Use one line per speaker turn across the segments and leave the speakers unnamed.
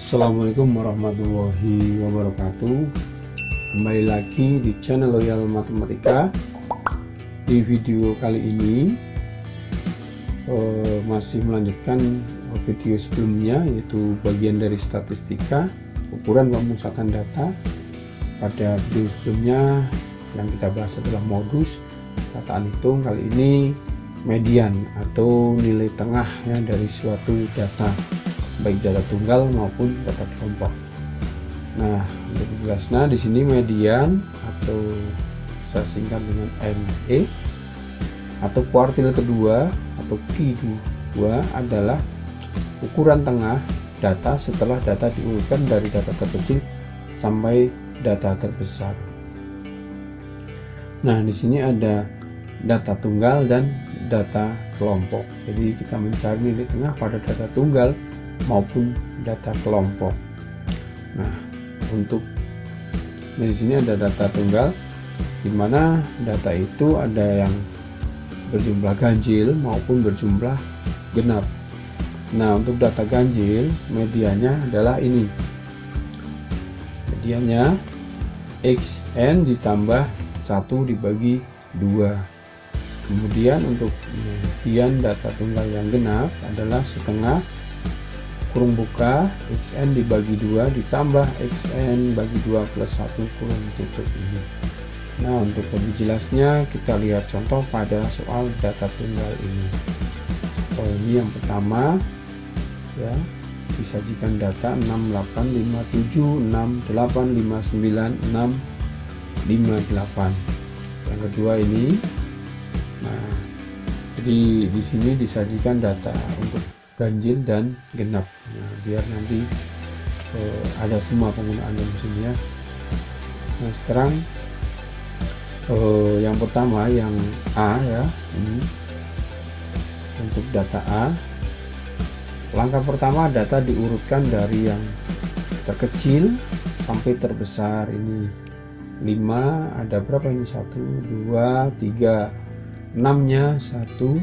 Assalamualaikum warahmatullahi wabarakatuh. Kembali lagi di channel Loyal Matematika. Di video kali ini masih melanjutkan video sebelumnya, yaitu bagian dari statistika ukuran pemusatan data. Pada video sebelumnya yang kita bahas adalah modus dataan hitung. Kali ini median atau nilai tengah ya dari suatu data, baik data tunggal maupun data kelompok. Nah, untuk jelasnya di sini median atau saya singkat dengan ME atau kuartil kedua atau Q2 adalah ukuran tengah data setelah data diurutkan dari data terkecil sampai data terbesar. Nah, di sini ada data tunggal dan data kelompok. Jadi kita mencari nilai tengah pada data tunggal maupun data kelompok. Nah, untuk di sini ada data tunggal, di mana data itu ada yang berjumlah ganjil maupun berjumlah genap. Nah, untuk data ganjil mediannya adalah ini. Mediannya xn ditambah 1 dibagi 2. Kemudian untuk median data tunggal yang genap adalah setengah kurung buka xn dibagi 2 ditambah xn bagi 2 plus 1 kurung tutup ini. Nah, untuk lebih jelasnya kita lihat contoh pada soal data tunggal ini. Ini yang pertama ya, disajikan data 6857 6859 658. Yang kedua ini, nah jadi di sini disajikan data untuk ganjil dan genap. Nah, biar nanti ada semua penggunaan di sini ya. Nah, sekarang yang pertama yang A ya, ini untuk data A. Langkah pertama, data diurutkan dari yang terkecil sampai terbesar. Ini 5, ada berapa ini? 1 2 3, 6 nya 1 2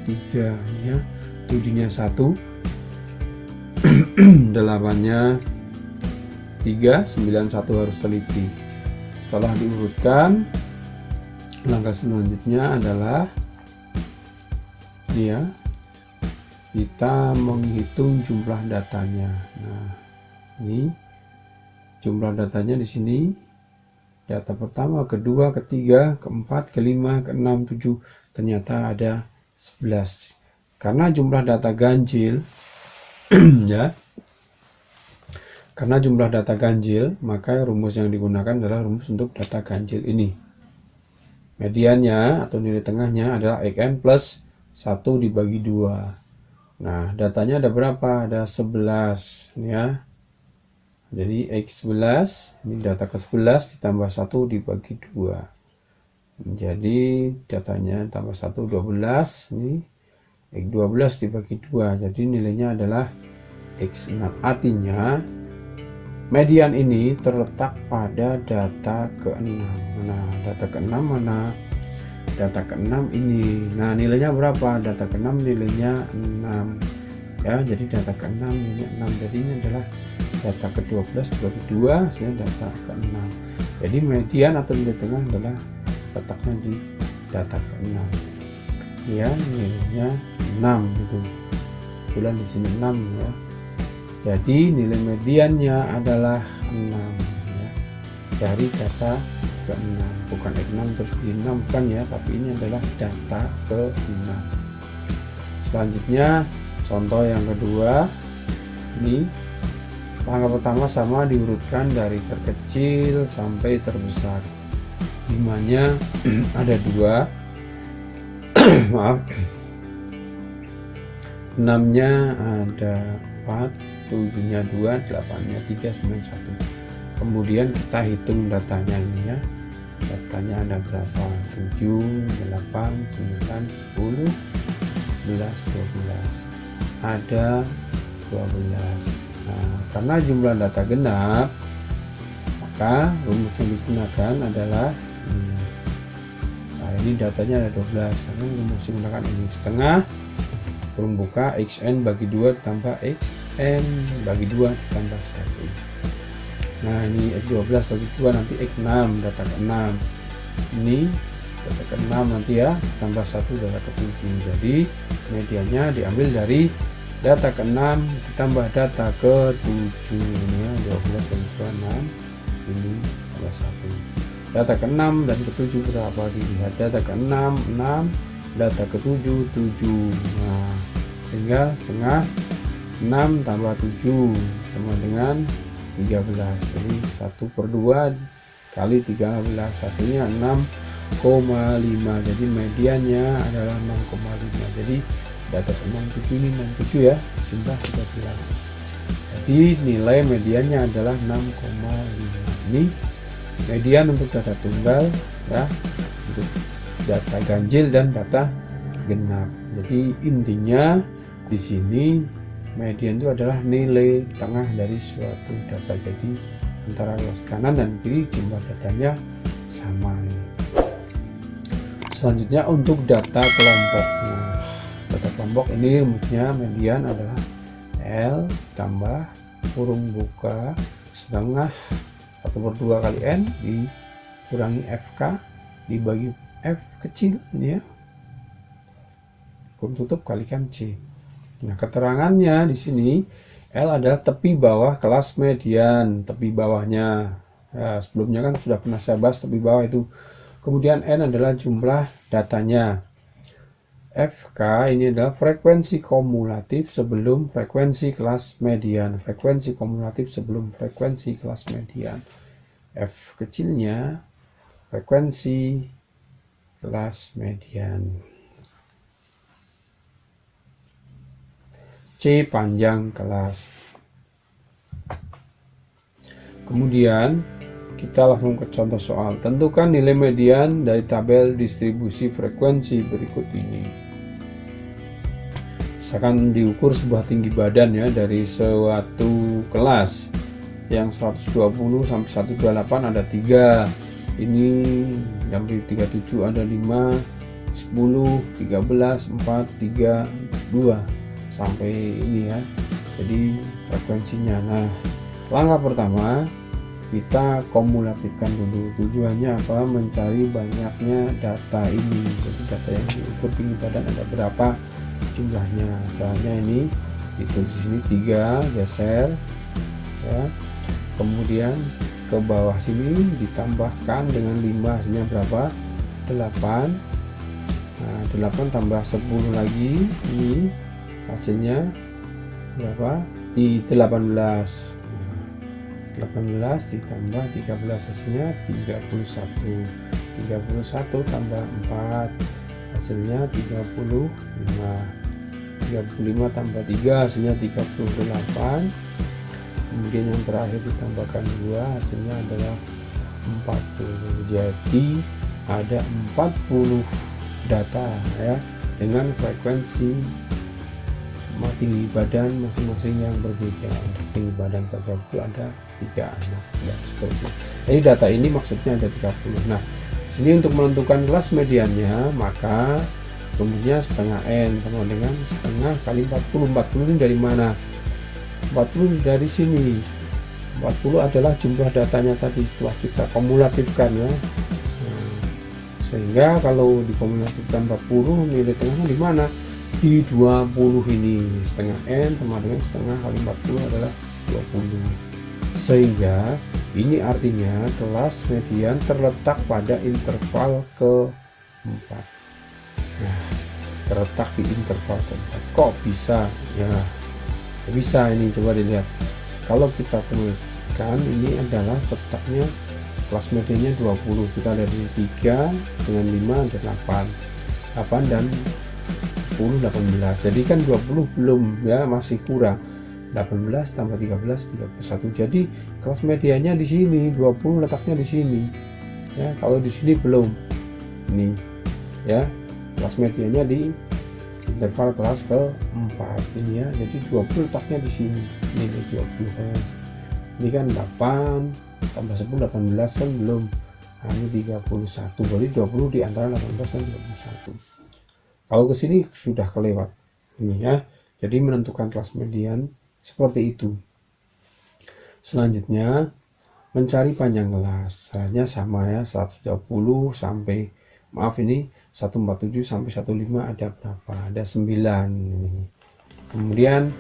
3 ya, 7 nya 1, 8 nya 3, 9 1 harus teliti. Setelah diurutkan, langkah selanjutnya adalah ya, kita menghitung jumlah datanya. Nah, ini jumlah datanya di sini. Data pertama, kedua, ketiga, keempat, kelima, keenam, 7, ternyata ada 11. Karena jumlah data ganjil ya. Karena jumlah data ganjil, maka rumus yang digunakan adalah rumus untuk data ganjil ini. Mediannya atau nilai tengahnya adalah xn plus 1 dibagi 2. Nah, datanya ada berapa? Ada 11 ya. Jadi X11, ini data ke-11 ditambah 1 dibagi 2. Jadi datanya tambah 1, 12. Ini X12 dibagi 2. Jadi nilainya adalah X6. Artinya median ini terletak pada data ke-6. Nah, data ke-6 mana? Data ke-6 ini. Nah, nilainya berapa? Data ke-6 nilainya 6. Ya, jadi data ke-6 nilainya 6. Jadi ini adalah data ke-12 dibagi 2 sehingga data ke-6. Jadi median atau nilai tengah adalah letaknya di data ke-6. Ya, nilainya 6 gitu. Kebetulan di sini 6 ya. Jadi nilai mediannya adalah 6 ya. Dari data ke-6, bukan X6 terus di 6 kan ya, tapi ini adalah data ke-6. Selanjutnya contoh yang kedua, ini langkah pertama sama, diurutkan dari terkecil sampai terbesar. 5-nya ada 2 maaf, 6-nya ada 4, 7-nya 2, 8-nya 3, 9, 1. Kemudian kita hitung datanya ini ya. Datanya ada berapa? 7, 8, 9, 10, 11, 12. Ada 12. Nah, karena jumlah data genap, maka rumus yang digunakan adalah nah, ini datanya ada 12. Karena rumus yang digunakan ini setengah kurung buka xn bagi 2 tambah x N bagi 2 ditambah 1. Nah ini X12 bagi 2 nanti X6, data ke-6. Ini data ke-6 nanti ya, tambah 1 data ke-7. Jadi mediannya diambil dari data ke-6 ditambah data ke-7. Ini ya, 12 bagi 2 6, ini tambah 1. Data ke-6 dan ke-7 berapa? Dilihat data ke-6 6, data ke-7 7. Nah sehingga setengah 6 tambah 7 sama dengan 13. Jadi 1/2 kali 13 hasilnya 6,5. Jadi mediannya adalah 6,5. Jadi data 67 ini 67 ya, jumlah 13. Jadi nilai mediannya adalah 6,5. Ini median untuk data tunggal ya, untuk data ganjil dan data genap. Jadi intinya di sini median itu adalah nilai tengah dari suatu data. Jadi antara luas kanan dan kiri jumlah datanya sama. Selanjutnya untuk data kelompok. Nah, data kelompok ini rumusnya median adalah L tambah kurung buka setengah 1/2 kali N dikurangi FK dibagi F kecil ini ya, kurung tutup kalikan C. Nah, keterangannya di sini L adalah tepi bawah kelas median, tepi bawahnya. Nah, sebelumnya kan sudah pernah saya bahas tepi bawah itu. Kemudian N adalah jumlah datanya. FK ini adalah frekuensi kumulatif sebelum frekuensi kelas median. Frekuensi kumulatif sebelum frekuensi kelas median. F kecilnya frekuensi kelas median. C panjang kelas. Kemudian kita langsung ke contoh soal. Tentukan nilai median dari tabel distribusi frekuensi berikut ini. Misalkan diukur sebuah tinggi badan ya dari suatu kelas yang 120 sampai 128 ada 3. Ini yang di 37 ada 5, 10, 13, 4, 3, 2 sampai ini ya. Jadi frekuensinya. Nah, langkah pertama kita kumulatifkan dulu. Tujuannya apa? Mencari banyaknya data ini. Jadi data yang diukur tinggi badan ada berapa jumlahnya. Caranya ini itu di sini 3 geser ya. Kemudian ke bawah sini ditambahkan dengan 5 hasilnya berapa? 8. Nah, 8 tambah 10 lagi ini hasilnya berapa? Di 18. 18 ditambah 13 hasilnya 31. 31 tambah 4 hasilnya 35. 35 tambah 3 hasilnya 38. Kemudian yang terakhir ditambahkan 2 hasilnya adalah 40. Jadi ada 40 data ya dengan frekuensi tinggi badan masing-masing yang berbeda. Untuk tinggi badan tertentu ada 3 anak dan seterusnya. Jadi data ini maksudnya ada 30. Nah, sini untuk menentukan kelas mediannya maka rumusnya setengah N sama dengan setengah kali 40. 40 ini dari mana? 40 dari sini. 40 adalah jumlah datanya tadi setelah kita kumulatifkan ya. Nah, sehingga kalau dikumulatifkan 40 nilai tengahnya di mana? Di 20 ini. Setengah N sama dengan setengah kali 40 adalah 20. Sehingga ini artinya kelas median terletak pada interval ke-4. Nah, terletak di interval ke-4. Kok bisa? Ya, bisa ini, coba dilihat. Kalau kita kumulasikan ini adalah letaknya kelas mediannya 20. Kita dari 3 dengan 5 ada 8. 8 dan 10 18. Jadi kan 20 belum ya, masih kurang. 18 tambah 13 31. Jadi kelas mediannya di sini, 20 letaknya di sini. Ya, kalau di sini belum. Ini ya, kelas mediannya di interval kelas ke-4 ini ya. Jadi 20 letaknya di sini. Ini 20 kan. Ini kan 8 tambah 10 18 kan belum. Nah, ini 31. Berarti 20 di antara 18 dan 31. Kalau ke sini sudah kelewat. Ini ya. Jadi menentukan kelas median Seperti itu. Selanjutnya mencari panjang kelas. Caranya sama ya, 130 sampai 147 sampai 15 ada berapa? Ada 9 ini. Kemudian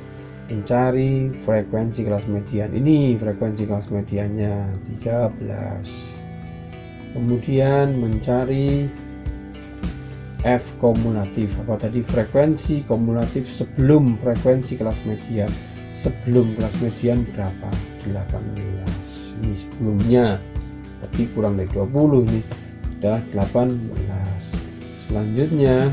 mencari frekuensi kelas median. Ini frekuensi kelas mediannya 13. Kemudian mencari F kumulatif. Apa tadi? Frekuensi kumulatif sebelum frekuensi kelas median. Sebelum kelas median berapa? 18. Ini sebelumnya. Berarti kurang dari 20 ini. Udah 18. Selanjutnya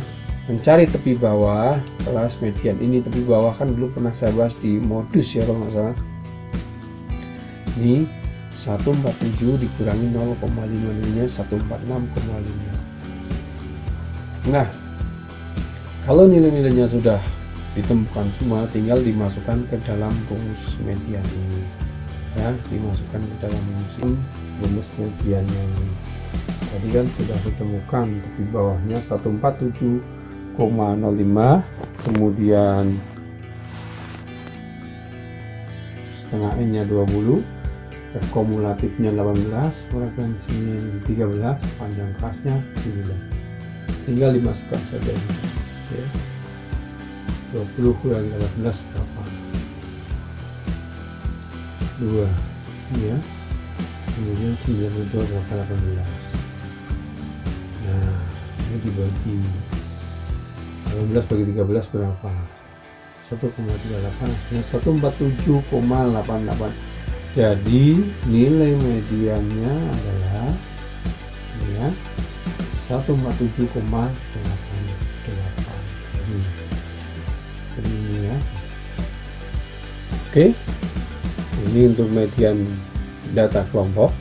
mencari tepi bawah kelas median. Ini tepi bawah kan dulu pernah saya bahas di modus ya kalau nggak salah. Ini 147 dikurangi 0,5 nya 146,5. Nah, kalau nilai-nilainya sudah ditemukan semua, tinggal dimasukkan ke dalam rumus median ini ya, dimasukkan ke dalam rumus mediannya ini. Tadi kan sudah ditemukan tepi bawahnya 147,05, kemudian setengah N nya 20, kumulatifnya 18, frekuensinya 13, panjang kelasnya 9. Tinggal dimasukkan saja ini ya. 20 kurang 18 berapa? 2 ya. Kemudian 9 itu berapa? 18. Nah, ini dibagi 18 bagi 13 berapa? 1,38, ya 147,88. Jadi nilai mediannya adalah ya 147,88. Ini ya. Oke. Ini untuk median data kelompok.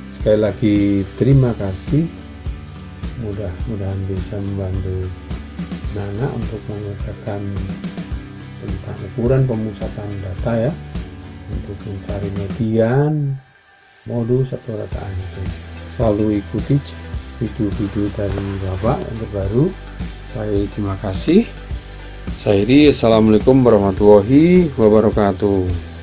Sekali lagi terima kasih. Mudah-mudahan bisa membantu Nana untuk mengerjakan tentang ukuran pemusatan data ya, untuk mencari median, modus atau rataan itu. Selalu ikuti video-video dari Bapak yang terbaru. Saya terima kasih. Saya Iri, assalamualaikum warahmatullahi wabarakatuh.